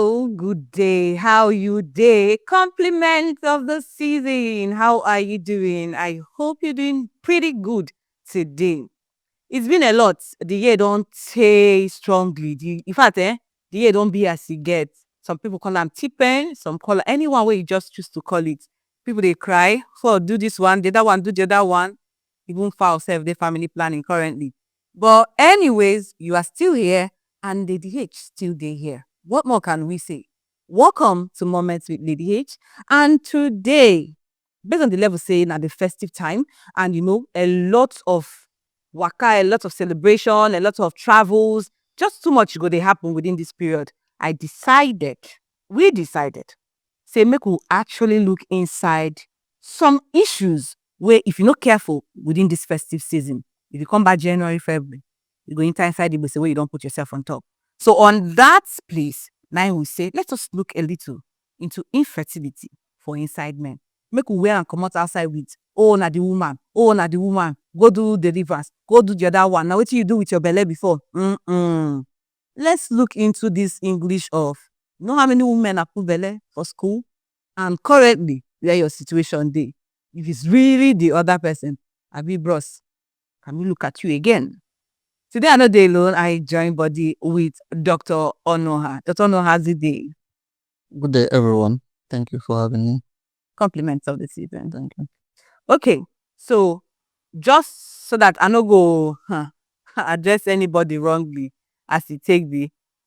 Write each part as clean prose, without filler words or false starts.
Hello, good day. How you day? Compliment of the season. How are you doing? I hope you're doing pretty good today. It's been a lot. The year don't say strongly. In fact, the year don't be as you get. Some people call them tipping, some call anyone where you just choose to call it. People they cry for do this one, the other one, do the other one. Even for ourselves, their family planning currently. But anyways, you are still here and Lady H still there here. What more can we say? Welcome to Moments with Lady H. And today, based on the level saying at the festive time, and a lot of waka, a lot of celebration, a lot of travels, just too much go they happen within this period. We decided, say make we actually look inside some issues where if you're not careful within this festive season, if you come back January, February, you go inside the say where you don't put yourself on top. So on that place, now we say, let us look a little into infertility for inside men. Make we wear and come out outside with, oh, na the woman, go do deliverance, go do the other one. Now, what you do with your belly before? Let's look into this English of, know how many women are put belly for school? And currently, where your situation dey. If it's really the other person, abi bros, can we look at you again? Today I no dey alone. I join body with Dr. Onoha. Dr. Onoha the day. Good day, everyone. Thank you for having me. Compliments of the season. Thank you. Okay, so just so that I no go address anybody wrongly as you take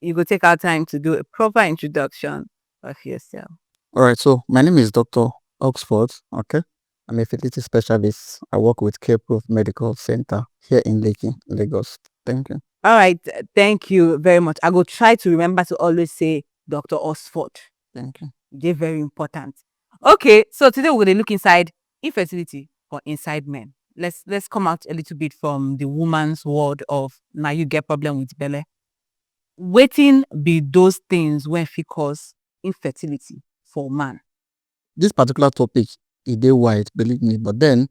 you go take our time to do a proper introduction of yourself. All right, so my name is Dr. Oxford. Okay, I'm a fertility specialist. I work with Care Proof Medical Center here in Lekki, Lagos. Thank you. All right, thank you very much. I go try to remember to always say Dr. Oxford. Thank you. They're very important. Okay, so today we're going to look inside infertility for inside men. Let's come out a little bit from the woman's world of now you get problem with belly. Waiting be those things when fit cause infertility for man. This particular topic is dey wide, believe me, but then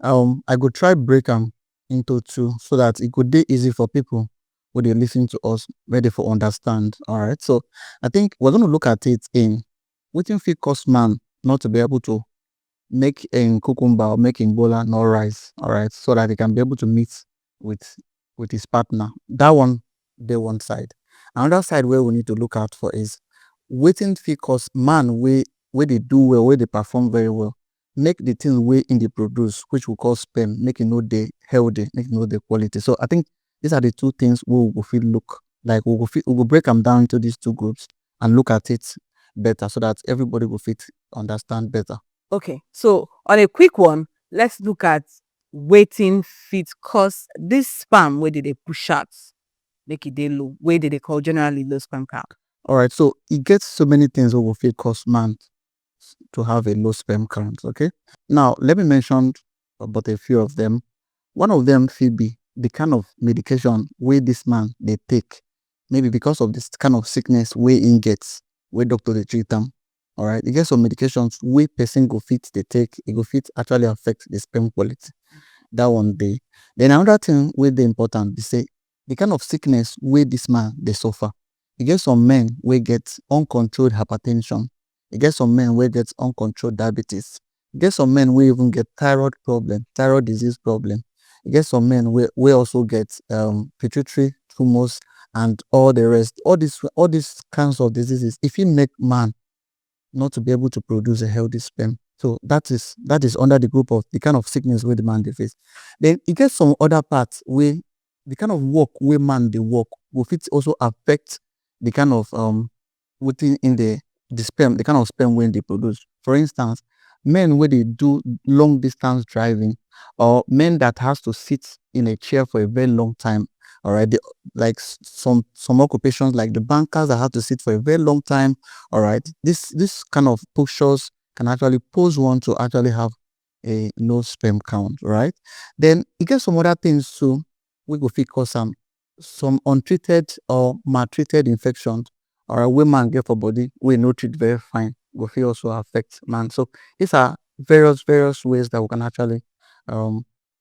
I go try break them into two so that it could be easy for people when they listen to us, ready for understand. All right, so I think we're going to look at it in wetin fit cause man not to be able to make a cucumber or make bola not rise, all right, so that he can be able to meet with his partner. That one, the one side. Another side where we need to look out for is waiting fit cause man where they do well, where they perform very well, make the things way in the produce, which we call sperm, make it know the healthy, make it know the quality. So I think these are the two things we will feel look like we will break them down into these two groups and look at it better so that everybody will fit understand better. Okay, so on a quick one, let's look at waiting fit cause this sperm where did they push out, make it dey low, where did they call generally low sperm count. All right, so it gets so many things that will fit cause man to have a low sperm count. Okay, now let me mention about a few of them. One of them could be the kind of medication where this man they take, maybe because of this kind of sickness where in gets, where doctor they treat them. All right, you get some medications where person go fit they take, it go fit actually affect the sperm quality. That one day. Then another thing where they important, they say the kind of sickness where this man they suffer. You get some men where get uncontrolled hypertension. You get some men where get uncontrolled diabetes. You get some men where even get thyroid problem, thyroid disease problem. You get some men where also get pituitary tumors and all the rest. All these kinds of diseases, if you make man not to be able to produce a healthy sperm. So that is under the group of the kind of sickness where the man they face. Then you get some other parts where the kind of work where man they work will fit also affect the kind of within in the sperm, the kind of sperm when they produce. For instance, men where they do long distance driving, or men that has to sit in a chair for a very long time. All right, like some occupations like the bankers that have to sit for a very long time. All right, this kind of postures can actually pose one to actually have a low sperm count. Right, then you get some other things too. We go fit cause some untreated or maltreated infections, or where man get for body we no treat very fine, go fit also affect man. So these are various ways that we can actually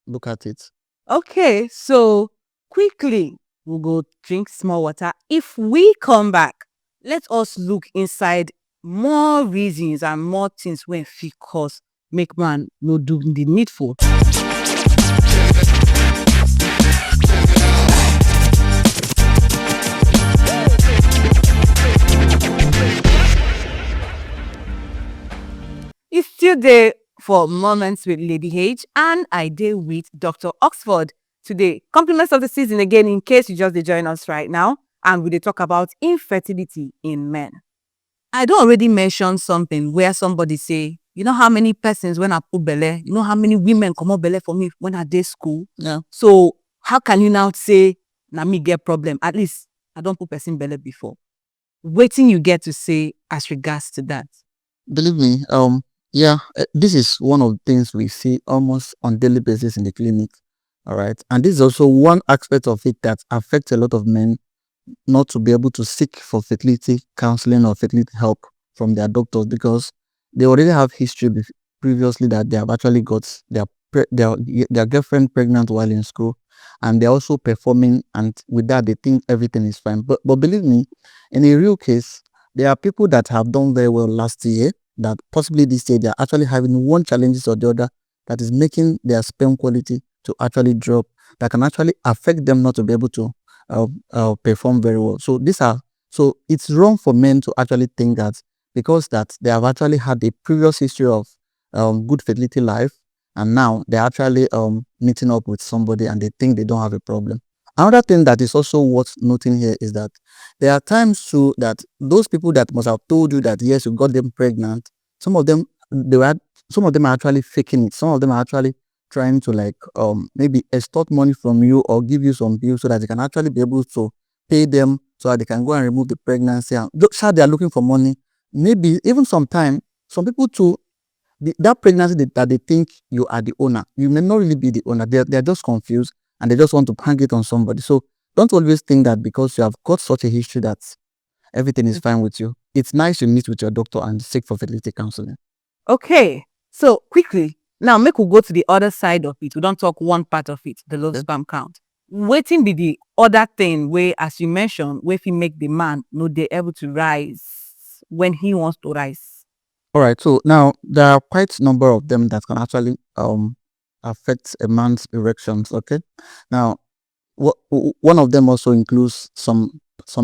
look at it. Okay, so quickly we'll go drink small water. If we come back, let us look inside more reasons and more things wey fit cause make man no do the needful. It's still there for Moments with Lady H, and I dey with Dr. Oxford today. Compliments of the season again, in case you just dey join us right now, and we dey talk about infertility in men. I don already mention something where somebody say, you know how many persons when I put belle, you know how many women comot belle for me when I dey school. Yeah. So how can you now say na me get problem? At least I don put person belle before. Wetin you get to say as regards to that? Believe me, yeah, this is one of the things we see almost on daily basis in the clinic. All right. And this is also one aspect of it that affects a lot of men not to be able to seek for fertility counseling or fertility help from their doctors, because they already have history previously that they have actually got their girlfriend pregnant while in school, and they're also performing, and with that they think everything is fine. But believe me, in a real case, there are people that have done very well last year that possibly this year they are actually having one challenges or the other that is making their sperm quality to actually drop, that can actually affect them not to be able to perform very well. So it's wrong for men to actually think that because that they have actually had a previous history of good fertility life, and now they're actually meeting up with somebody and they think they don't have a problem. Another thing that is also worth noting here is that there are times too that those people that must have told you that yes, you got them pregnant, some of them some of them are actually faking it. Some of them are actually trying to like maybe extort money from you or give you some bills so that they can actually be able to pay them so that they can go and remove the pregnancy. And they are looking for money. Maybe even sometime some people too, that pregnancy that they think you are the owner, you may not really be the owner. They're just confused and they just want to hang it on somebody. So don't always think that because you have got such a history that everything is fine with you. It's nice to meet with your doctor and seek for fertility counseling. Okay, so quickly, now make we go to the other side of it. We don't talk one part of it, the low Okay. sperm count. Wetin be the other thing where, as you mentioned, where if he make the man no dey able to rise when he wants to rise? All right. So now there are quite a number of them that can actually affect a man's erections. Okay. Now one of them also includes some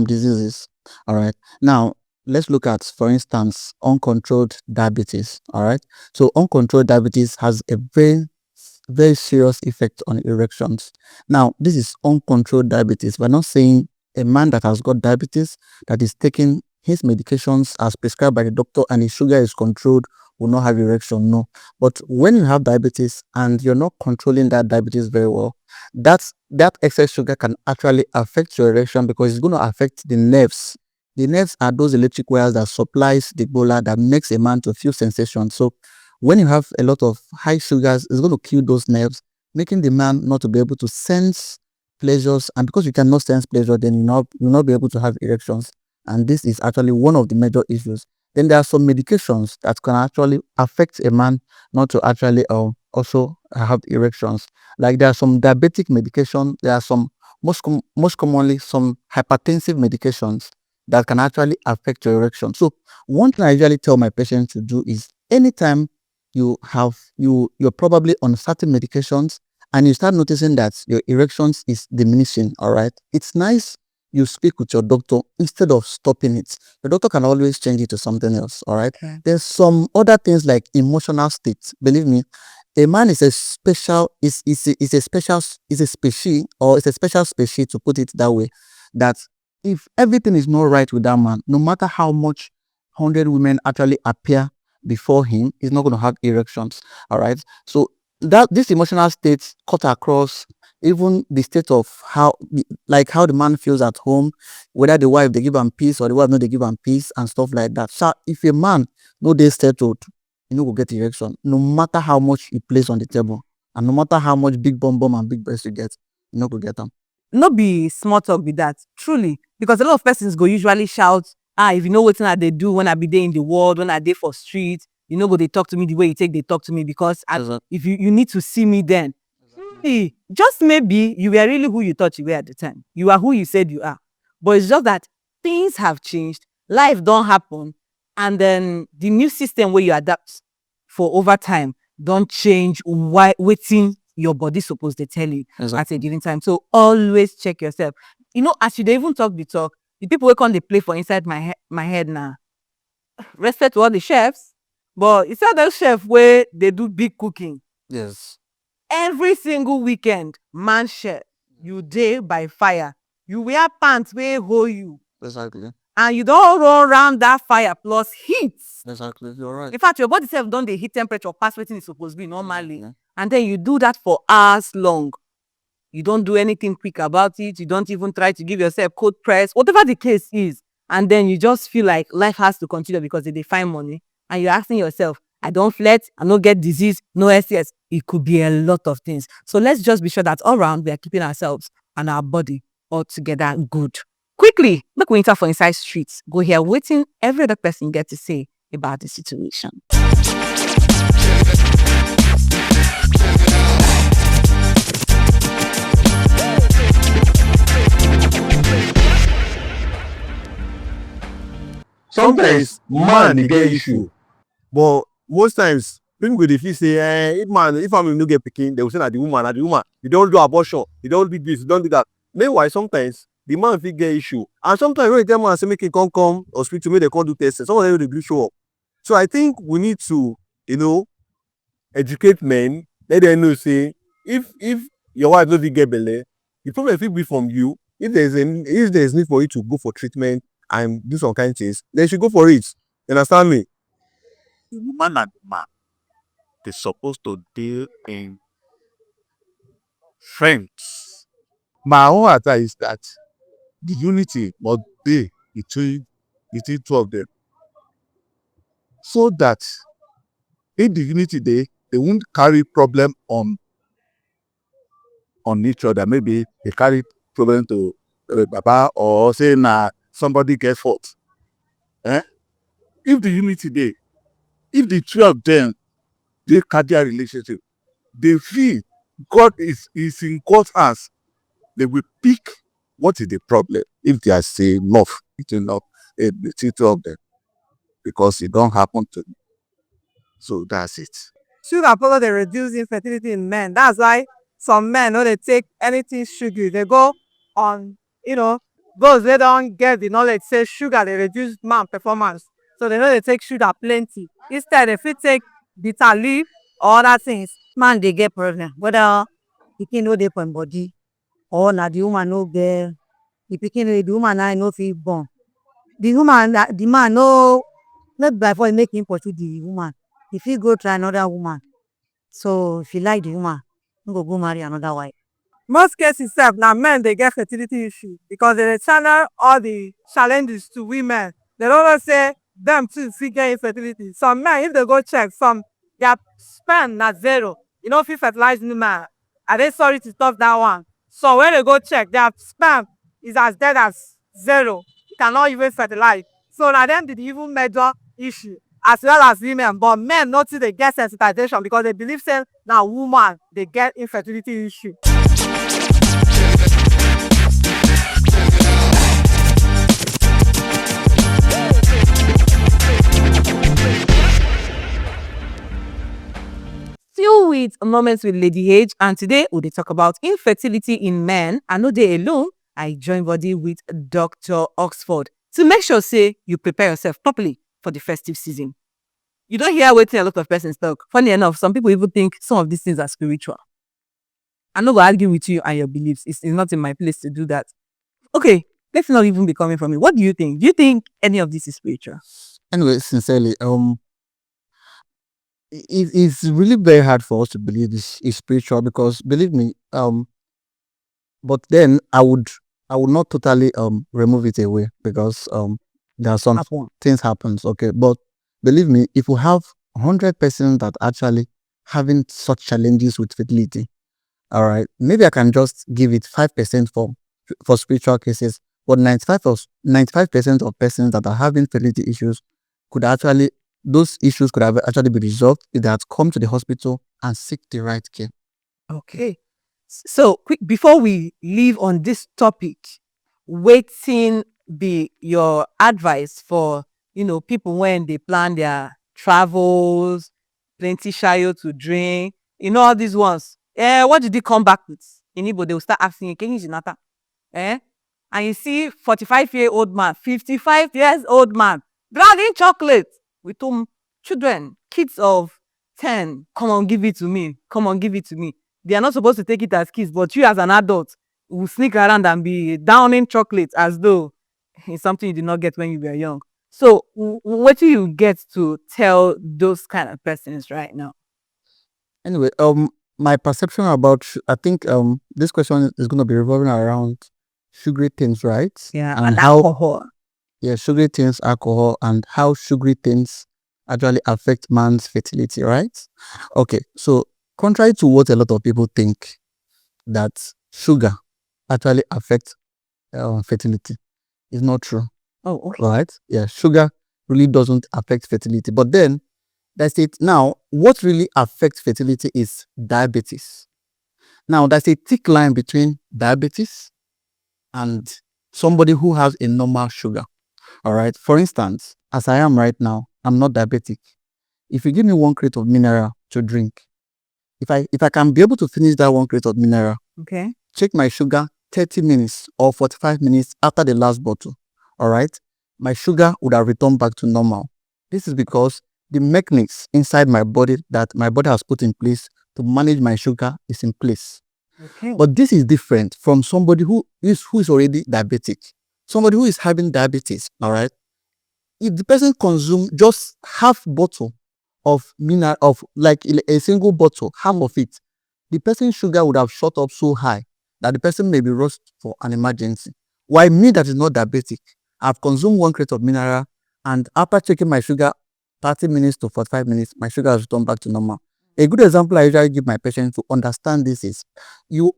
diseases. All right. Now let's look at, for instance, uncontrolled diabetes. All right. So uncontrolled diabetes has a very serious effect on erections. Now, this is uncontrolled diabetes. We're not saying a man that has got diabetes, that is taking his medications as prescribed by the doctor and his sugar is controlled, will not have erection. No. But when you have diabetes and you're not controlling that diabetes very well, that excess sugar can actually affect your erection because it's going to affect the nerves. The nerves are those electric wires that supplies the gland that makes a man to feel sensation. So when you have a lot of high sugars, it's going to kill those nerves, making the man not to be able to sense pleasures. And because you cannot sense pleasure, then you'll not be able to have erections. And this is actually one of the major issues. Then there are some medications that can actually affect a man not to actually also have erections. Like there are some diabetic medication, there are some most commonly some hypertensive medications that can actually affect your erection. So one thing I usually tell my patients to do is anytime you're probably on certain medications and you start noticing that your erections is diminishing, all right, it's nice you speak with your doctor instead of stopping it. The doctor can always change it to something else, all right. Okay. There's some other things like emotional states. Believe me, a man is a special is a special is a species, or it's a special species, to put it that way, that if everything is not right with that man, no matter how much 100 women actually appear before him, he's not going to have erections. All right. So that this emotional state cut across even the state of like how the man feels at home, whether the wife they give him peace or the wife not they give him peace and stuff like that. So if a man no they settled, you know, will get erection, no matter how much he plays on the table, and no matter how much big bum and big breast you get, you know, go get them. No be small talk with that, truly, because a lot of persons go usually shout, if you know wetin I dey do when I be there in the world, when I dey for street, you know go they talk to me the way you take they talk to me, because if you need to see me then. Just maybe you were really who you thought you were at the time. You are who you said you are. But it's just that things have changed. life don't happen, and then the new system where you adapt for over time don't change why waiting your body supposed to tell you at a given time. So always check yourself. As you dey even talk the talk, the people wey come dey play for inside my head now. Respect to all the chefs, but you see those chefs where they do big cooking. Yes. Every single weekend, man chef, you dey by fire. You wear pants wey hold you, Exactly. and you don't run around that fire plus heat. Exactly. You're right. In fact, your body self don dey heat temperature pass wetin e suppose be normally. Yeah. And then you do that for hours long. You don't do anything quick about it. You don't even try to give yourself cold press, whatever the case is. And then you just feel like life has to continue because they find money. And you're asking yourself, I don't flirt, I don't get disease, no STS. It could be a lot of things. So let's just be sure that all around we are keeping ourselves and our body all together good. Quickly, make we enter for inside streets. Go here, waiting every other person get to say about the situation. Sometimes man dey get issue, but most times people go dey feel say if family no get pikin, they go say na the woman, you don do abortion, you don do this, you don do that. Meanwhile, sometimes the man fit get issue, and sometimes when you tell man say make he come hospital make dem come do test, some of them no dey gree show up. So I think we need to educate men, let them know say if your wife no fit get belle, the problem fit be from you. If there's need for you to go for treatment and do some kind things, then you should go for it. You understand me? The woman and the man, they supposed to deal in friends. My own advice is that the unity must be between two of them, so that in the unity they won't carry problem on each other. Maybe they carry problem to Baba, or say na somebody get fault. If the unity if the two of them they cardiac relationship, they feel God is in God's hands, they will pick what is the problem. If they are say love, it's enough between two of them, because it don't happen to me. So that's it. Sugar follow dey reduce infertility in men. That's why some men no dey take anything sugary. They go on, those wey don get the knowledge say sugar dey reduce man performance. So they no dey take sugar plenty. Instead, they fit take bitter leaf or other things. Man dey get problem, whether pikin no dey for im body or na the woman no get the pikin, the woman na no fit born. The man no be by force make him pursue the woman. He fit go try another woman. So if you like the woman, you go marry another wife. Most cases sef na men dey get fertility issue because they dey channel all the challenges to women. They no know say dem too fit get infertility. Some men, if they go check, their sperm na 0. You no fit fertilize woman. I dey sorry to talk that one. So when they go check, their sperm is as dead as 0. You cannot even fertilize. So na dem be the even major issue, as well as women. But men no too dey get sensitization because they believe say na woman dey get infertility issue. Still with Moments with Lady H, and today we dey talk about infertility in men. I no dey alone. I join body with Dr. Oxford to make sure say you prepare yourself properly for the festive season. You don't hear wetin a lot of persons talk. Funny enough, some people even think some of these things are spiritual. I'm not gonna argue with you and your beliefs. It's not in my place to do that. Okay, let's not even be coming from me. What do you think? Do you think any of this is spiritual? Anyway, sincerely, it's really very hard for us to believe this is spiritual, because believe me, but then I would not totally remove it away, because there are some things happens, okay. But believe me, if we have 100 persons that actually having such challenges with fertility, all right, maybe I can just give it 5% for spiritual cases, but 95% of persons that are having fertility issues those issues could have actually been resolved if they had come to the hospital and seek the right care. Okay. So quick, before we leave on this topic, waiting be your advice for, people when they plan their travels, plenty shayo to drink, all these ones? What did they come back with? In Igbo, they will start asking you, "Can you Jinata?" Eh? And you see 45-year-old man, 55 years old man, dragging chocolate with whom children, kids of 10, come on, give it to me. Come on, give it to me. They are not supposed to take it as kids, but you as an adult will sneak around and be downing chocolate as though it's something you did not get when you were young. So what do you get to tell those kind of persons right now? Anyway, my perception about I think this question is going to be revolving around sugary things, right? Yeah, And and how alcohol. yeah, sugary things, alcohol, and how sugary things actually affect man's fertility, right? Okay, so contrary to what a lot of people think, that sugar actually affects fertility, is not true. Oh, okay. Right? Yeah, sugar really doesn't affect fertility. But then that's it. Now, what really affects fertility is diabetes. Now, there's a thick line between diabetes and somebody who has a normal sugar. All right. For instance, as I am right now, I'm not diabetic. If you give me 1 crate of mineral to drink, if I can be able to finish that 1 crate of mineral, Okay. check my sugar 30 minutes or 45 minutes after the last bottle. All right. My sugar would have returned back to normal. This is because the mechanics inside my body that my body has put in place to manage my sugar is in place. Okay. But this is different from somebody who is already diabetic. Somebody who is having diabetes, all right? If the person consume just half bottle of mineral of like a single bottle, half of it, the person's sugar would have shot up so high that the person may be rushed for an emergency. While me that is not diabetic, I've consumed 1 crate of mineral, and after checking my sugar 30 minutes to 45 minutes, my sugar has returned back to normal. A good example I usually give my patients to understand this is you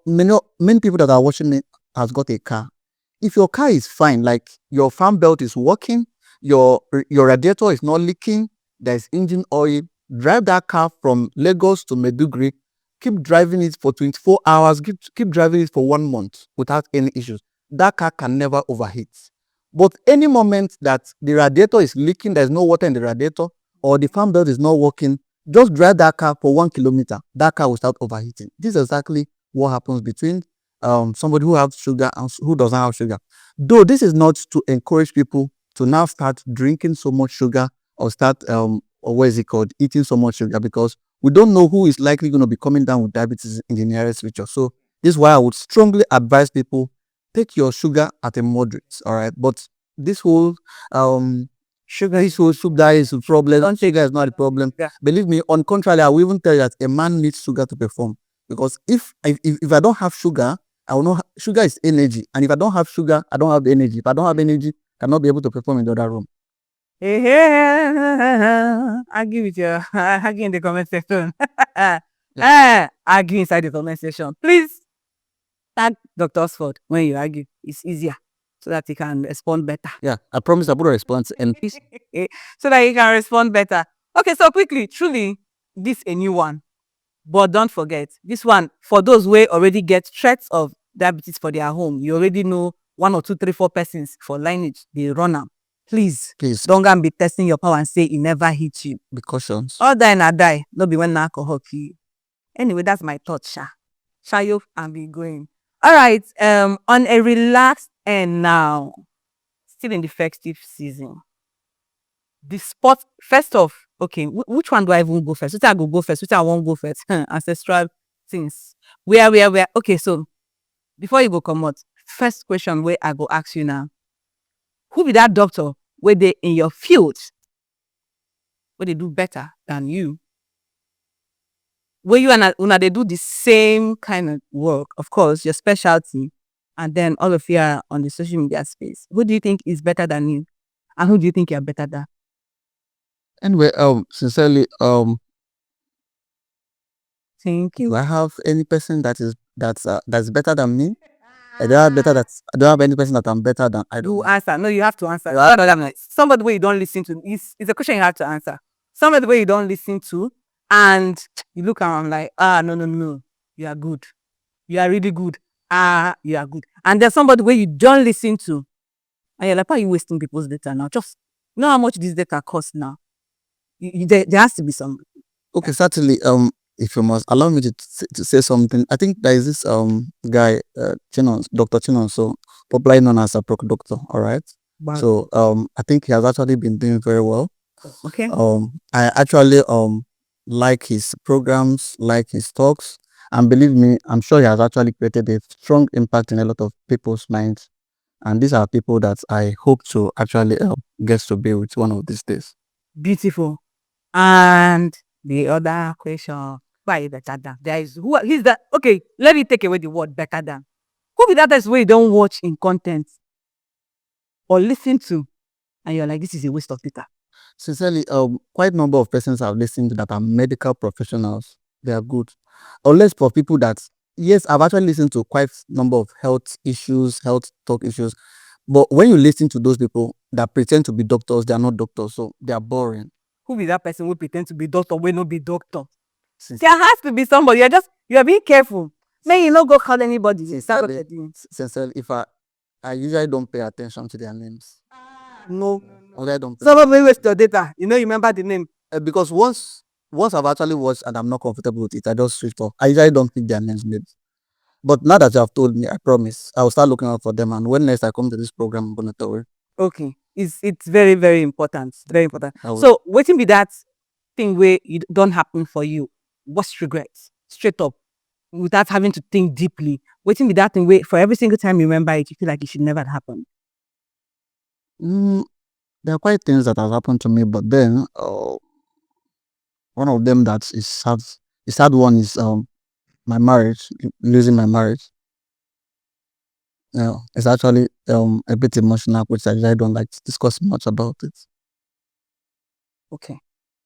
many people that are watching me has got a car. If your car is fine, like your fan belt is working, your radiator is not leaking, there's engine oil, drive that car from Lagos to Maiduguri, keep driving it for 24 hours, keep driving it for 1 month without any issues. That car can never overheat. But any moment that the radiator is leaking, there's no water in the radiator, or the fan belt is not working, just drive that car for 1 kilometer, that car will start overheating. This is exactly what happens between somebody who has sugar and who doesn't have sugar. Though this is not to encourage people to now start drinking so much sugar or start or what is it called, eating so much sugar, because we don't know who is likely going to be coming down with diabetes in the nearest future. So this is why I would strongly advise people, take your sugar at a moderate, all right? But this whole sugar is a problem. Sugar is not a problem. Yeah. Believe me, on contrary, I will even tell you that a man needs sugar to perform. Because if I don't have sugar, I will not. Sugar is energy, and if I don't have sugar, I don't have energy. If I don't have energy, I cannot be able to perform in the other room. Argue with your argue in the comment section. Yeah. Argue inside the comment section. Please tag Dr. Oxford when you argue. It's easier so that he can respond better. Yeah, I promise I put a response and So that he can respond better. Okay, so quickly, truly, this a new one. But don't forget, this one, for those who already get threats of diabetes for their home, you already know 1 or 2, 3, 4 persons for lineage, they run am. Please don't go and be testing your power and say it never hit you. be cautious. All die na die, no be when alcohol kill you. Anyway, that's my thought, Sha. Shayo and be going. All right, on a relaxed end now, still in the festive season. The sport, first off, okay, which one do I even go first? Which I go first? Which I won't go first? Ancestral things. Where? Okay, so before you go come out, first question where I go ask you now. Who be that doctor where they in your field, where they do better than you? Where you and una they do the same kind of work, of course, your specialty, and then all of you are on the social media space. Who do you think is better than you? And who do you think you're better than? Anyway, sincerely, Thank you. do I have any person that's better than me? I don't have any person that I'm better than. I don't You know. answer. No, you have to answer. Somebody where you don't listen to. It's a question you have to answer. Somebody where you don't listen to, and you look around like, no. You are good. You are really good. You are good. And there's somebody where you don't listen to, And you're like, why are you wasting people's data now? Just know how much this data costs now. There has to be some. Okay, certainly. If you must allow me to say something, I think there is this guy, Dr. Chinon, so popularly known as a proc doctor. All right. So I think he has actually been doing very well. Okay. I actually like his programs, like his talks, and believe me, I'm sure he has actually created a strong impact in a lot of people's minds. And these are people that I hope to actually get to be with one of these days. Beautiful. And the other question, why is better than? There is who he's that okay, let me take away the word better than. Who be that is where you don't watch in content or listen to and you're like, this is a waste of data? Sincerely, quite a number of persons I've listened to that are medical professionals. They are good. Unless for people that, yes, I've actually listened to quite a number of health issues, health talk issues. But when you listen to those people that pretend to be doctors, they are not doctors, so they are boring. Who be that person who pretend to be doctor when no be doctor? There has to be somebody. You're being careful. May you not go call anybody. Sincerely, if I usually don't pay attention to their names. No. I don't pay. Somebody waste your data. You know, you remember the name. Because once I've actually watched and I'm not comfortable with it, I just switch off. I usually don't pick their names, maybe. But now that you have told me, I promise I'll start looking out for them. And when next I come to this program, I'm gonna tell you. Okay. It's very, very important. Very important. I will. So waiting be that thing where it don't happen for you. What's regrets? Straight up. Without having to think deeply. Waiting be that thing where for every single time you remember it, you feel like it should never have happened. There are quite things that have happened to me, but then one of them that is sad. The sad one is my marriage, losing my marriage. It's actually a bit emotional, which I don't like to discuss much about it. Okay.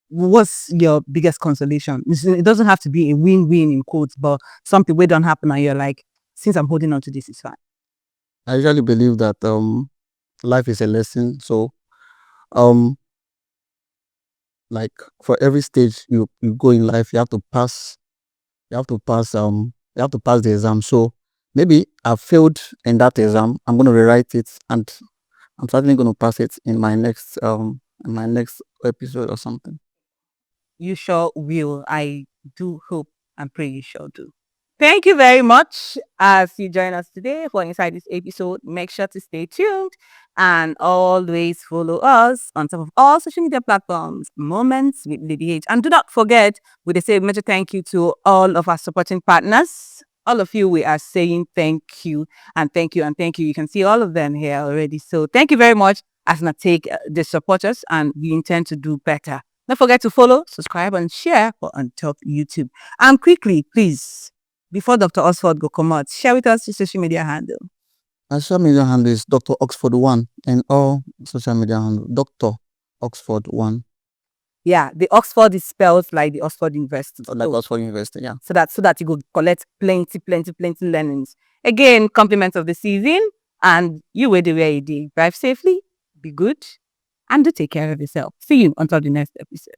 What's your biggest consolation? It doesn't have to be a win-win in quotes, but something where don't happen and you're like, since I'm holding on to this, it's fine. I usually believe that life is a lesson. So like for every stage you go in life, you have to pass the exam. So maybe I failed in that exam. I'm going to rewrite it, and I'm certainly going to pass it in my next episode or something. You sure will. I do hope and pray you sure do. Thank you very much as you join us today for inside this episode. Make sure to stay tuned and always follow us on top of all social media platforms, Moments with Lady H. And do not forget, with a say major thank you to all of our supporting partners. All of you, we are saying thank you and thank you and thank you. You can see all of them here already. So thank you very much as not take the supporters, and we intend to do better. Don't forget to follow, subscribe, and share for on top YouTube. And quickly, please, before Dr. Oxford go come out, share with us your social media handle. My social media handle is Dr. Oxford 1 and all social media handle Dr. Oxford 1. Yeah, the Oxford is spelled like the Oxford University. Like Oxford University, yeah. So that you go collect plenty learnings. Again, compliments of the season, and you will do where you do. Drive safely, be good, and do take care of yourself. See you until the next episode.